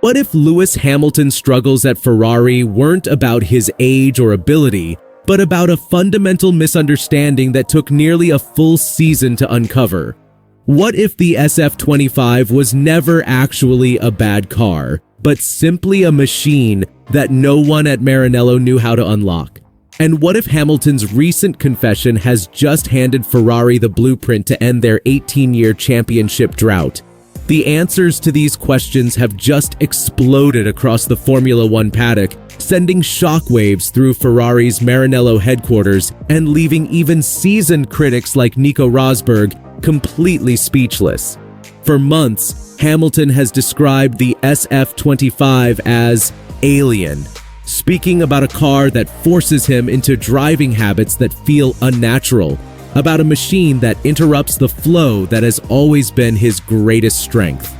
What if Lewis Hamilton's struggles at Ferrari weren't about his age or ability, but about a fundamental misunderstanding that took nearly a full season to uncover? What if the SF25 was never actually a bad car, but simply a machine that no one at Maranello knew how to unlock? And what if Hamilton's recent confession has just handed Ferrari the blueprint to end their 18-year championship drought? The answers to these questions have just exploded across the Formula One paddock, sending shockwaves through Ferrari's Maranello headquarters and leaving even seasoned critics like Nico Rosberg completely speechless. For months, Hamilton has described the SF25 as alien, speaking about a car that forces him into driving habits that feel unnatural, about a machine that interrupts the flow that has always been his greatest strength.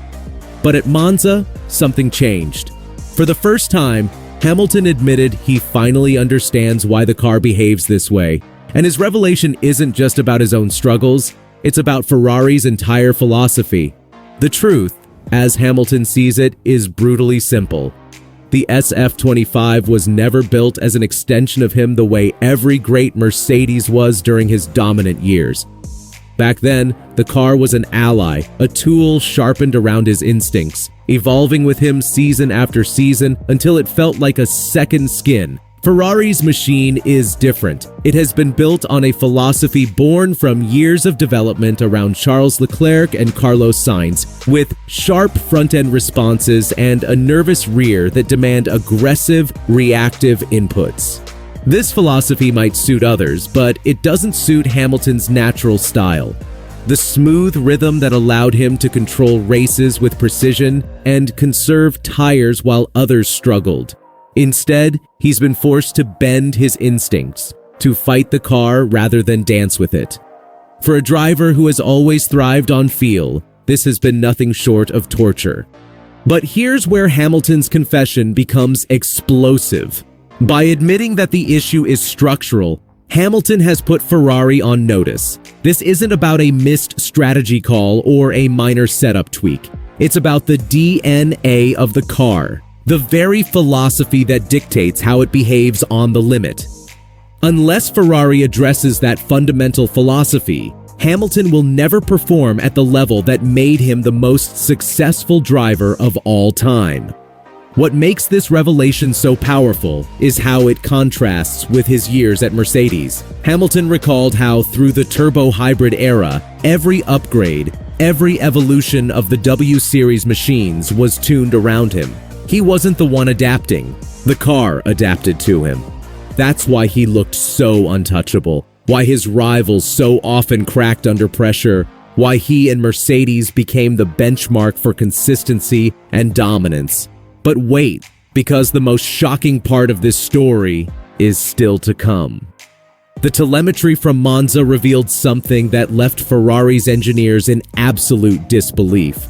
But at Monza, something changed. For the first time, Hamilton admitted he finally understands why the car behaves this way, and his revelation isn't just about his own struggles, it's about Ferrari's entire philosophy. The truth, as Hamilton sees it, is brutally simple. The SF25 was never built as an extension of him the way every great Mercedes was during his dominant years. Back then, the car was an ally, a tool sharpened around his instincts, evolving with him season after season until it felt like a second skin. Ferrari's machine is different. It has been built on a philosophy born from years of development around Charles Leclerc and Carlos Sainz, with sharp front-end responses and a nervous rear that demand aggressive, reactive inputs. This philosophy might suit others, but it doesn't suit Hamilton's natural style. The smooth rhythm that allowed him to control races with precision and conserve tires while others struggled. Instead, he's been forced to bend his instincts, to fight the car rather than dance with it. For a driver who has always thrived on feel, this has been nothing short of torture. But here's where Hamilton's confession becomes explosive. By admitting that the issue is structural, Hamilton has put Ferrari on notice. This isn't about a missed strategy call or a minor setup tweak. It's about the DNA of the car, the very philosophy that dictates how it behaves on the limit. Unless Ferrari addresses that fundamental philosophy, Hamilton will never perform at the level that made him the most successful driver of all time. What makes this revelation so powerful is how it contrasts with his years at Mercedes. Hamilton recalled how through the turbo hybrid era, every upgrade, every evolution of the W Series machines was tuned around him. He wasn't the one adapting. The car adapted to him. That's why he looked so untouchable, why his rivals so often cracked under pressure, why he and Mercedes became the benchmark for consistency and dominance. But wait, because the most shocking part of this story is still to come. The telemetry from Monza revealed something that left Ferrari's engineers in absolute disbelief.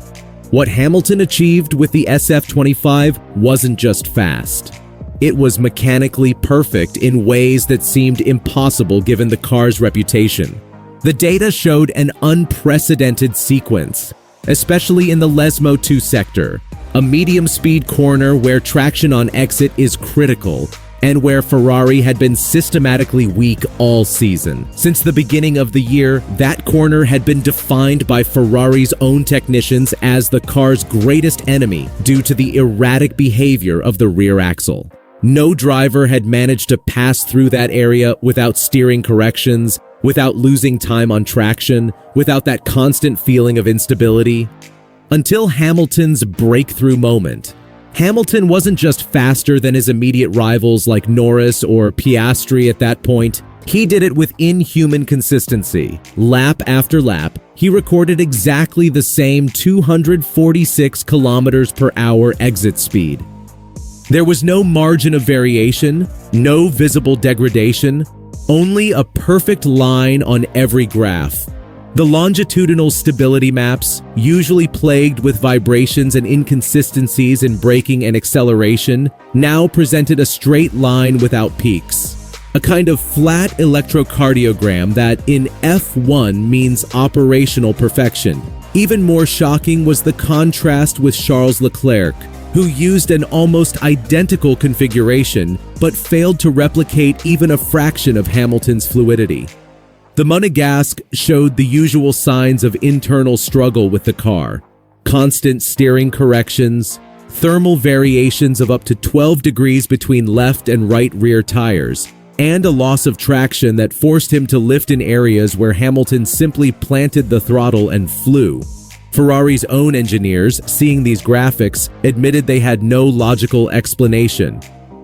What Hamilton achieved with the SF25 wasn't just fast. It was mechanically perfect in ways that seemed impossible given the car's reputation. The data showed an unprecedented sequence, especially in the Lesmo 2 sector, a medium-speed corner where traction on exit is critical, and where Ferrari had been systematically weak all season. Since the beginning of the year, that corner had been defined by Ferrari's own technicians as the car's greatest enemy due to the erratic behavior of the rear axle. No driver had managed to pass through that area without steering corrections, without losing time on traction, without that constant feeling of instability. Until Hamilton's breakthrough moment. Hamilton wasn't just faster than his immediate rivals like Norris or Piastri at that point. He did it with inhuman consistency. Lap after lap, he recorded exactly the same 246 kilometers per hour exit speed. There was no margin of variation, no visible degradation, only a perfect line on every graph. The longitudinal stability maps, usually plagued with vibrations and inconsistencies in braking and acceleration, now presented a straight line without peaks. A kind of flat electrocardiogram that in F1 means operational perfection. Even more shocking was the contrast with Charles Leclerc, who used an almost identical configuration but failed to replicate even a fraction of Hamilton's fluidity. The Monegasque showed the usual signs of internal struggle with the car: constant steering corrections, thermal variations of up to 12 degrees between left and right rear tires, and a loss of traction that forced him to lift in areas where Hamilton simply planted the throttle and flew. Ferrari's own engineers, seeing these graphics, admitted they had no logical explanation.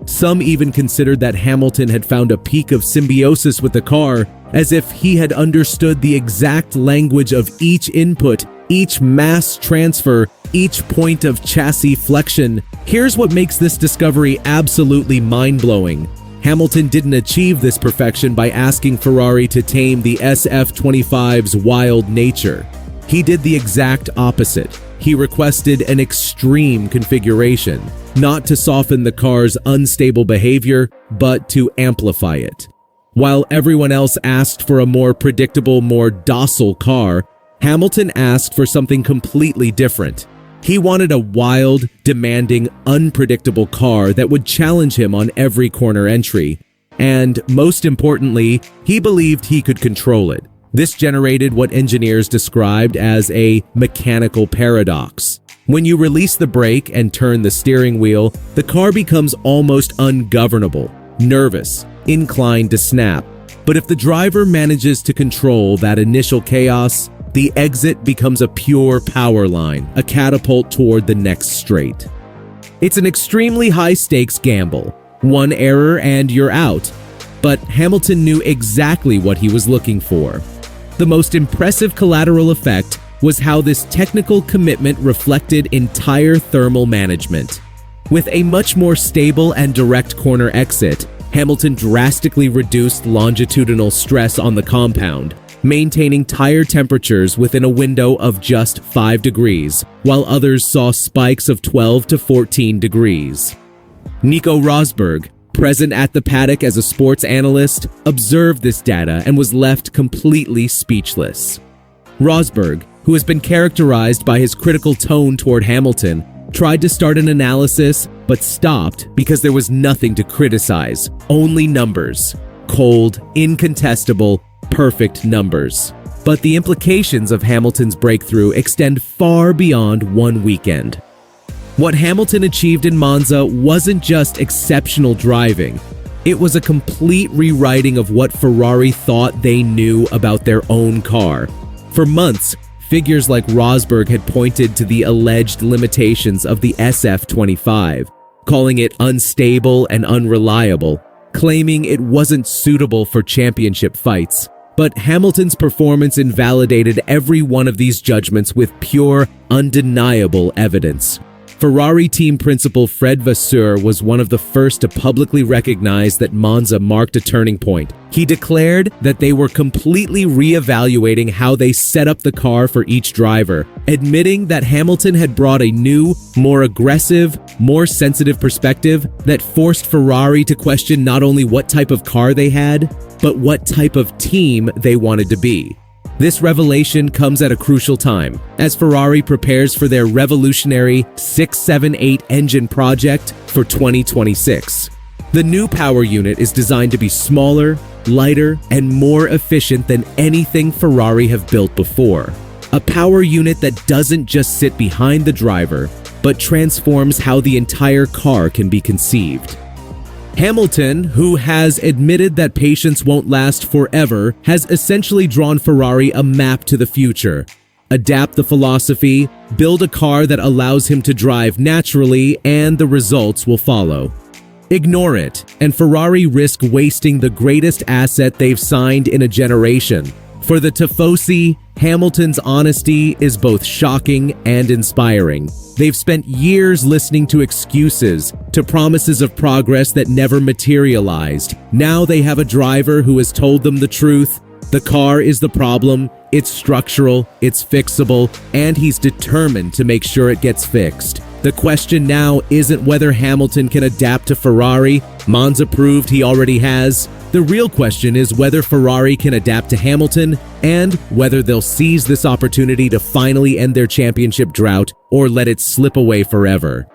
Some even considered that Hamilton had found a peak of symbiosis with the car, as if he had understood the exact language of each input, each mass transfer, each point of chassis flexion. Here's what makes this discovery absolutely mind-blowing. Hamilton didn't achieve this perfection by asking Ferrari to tame the SF25's wild nature. He did the exact opposite. He requested an extreme configuration, not to soften the car's unstable behavior, but to amplify it. While everyone else asked for a more predictable, more docile car, Hamilton asked for something completely different. He wanted a wild, demanding, unpredictable car that would challenge him on every corner entry. And most importantly, he believed he could control it. This generated what engineers described as a mechanical paradox. When you release the brake and turn the steering wheel, the car becomes almost ungovernable, nervous, inclined to snap. But if the driver manages to control that initial chaos, the exit becomes a pure power line, a catapult toward the next straight. It's an extremely high-stakes gamble. One error and you're out. But Hamilton knew exactly what he was looking for. The most impressive collateral effect was how this technical commitment reflected entire thermal management. With a much more stable and direct corner exit, Hamilton drastically reduced longitudinal stress on the compound, maintaining tire temperatures within a window of just 5 degrees, while others saw spikes of 12 to 14 degrees. Nico Rosberg, present at the paddock as a sports analyst, observed this data and was left completely speechless. Rosberg, who has been characterized by his critical tone toward Hamilton, tried to start an analysis but stopped because there was nothing to criticize, only numbers. Cold, incontestable, perfect numbers. But the implications of Hamilton's breakthrough extend far beyond one weekend. What Hamilton achieved in Monza wasn't just exceptional driving. It was a complete rewriting of what Ferrari thought they knew about their own car. For months, figures like Rosberg had pointed to the alleged limitations of the SF25, calling it unstable and unreliable, claiming it wasn't suitable for championship fights. But Hamilton's performance invalidated every one of these judgments with pure, undeniable evidence. Ferrari team principal Fred Vasseur was one of the first to publicly recognize that Monza marked a turning point. He declared that they were completely re-evaluating how they set up the car for each driver, admitting that Hamilton had brought a new, more aggressive, more sensitive perspective that forced Ferrari to question not only what type of car they had, but what type of team they wanted to be. This revelation comes at a crucial time, as Ferrari prepares for their revolutionary 678 engine project for 2026. The new power unit is designed to be smaller, lighter, and more efficient than anything Ferrari have built before. A power unit that doesn't just sit behind the driver, but transforms how the entire car can be conceived. Hamilton, who has admitted that patience won't last forever, has essentially drawn Ferrari a map to the future. Adapt the philosophy, build a car that allows him to drive naturally, and the results will follow. Ignore it, and Ferrari risk wasting the greatest asset they've signed in a generation. For the Tifosi, Hamilton's honesty is both shocking and inspiring. They've spent years listening to excuses, to promises of progress that never materialized. Now they have a driver who has told them the truth. The car is the problem, it's structural, it's fixable, and he's determined to make sure it gets fixed. The question now isn't whether Hamilton can adapt to Ferrari. Monza proved he already has. The real question is whether Ferrari can adapt to Hamilton and whether they'll seize this opportunity to finally end their championship drought or let it slip away forever.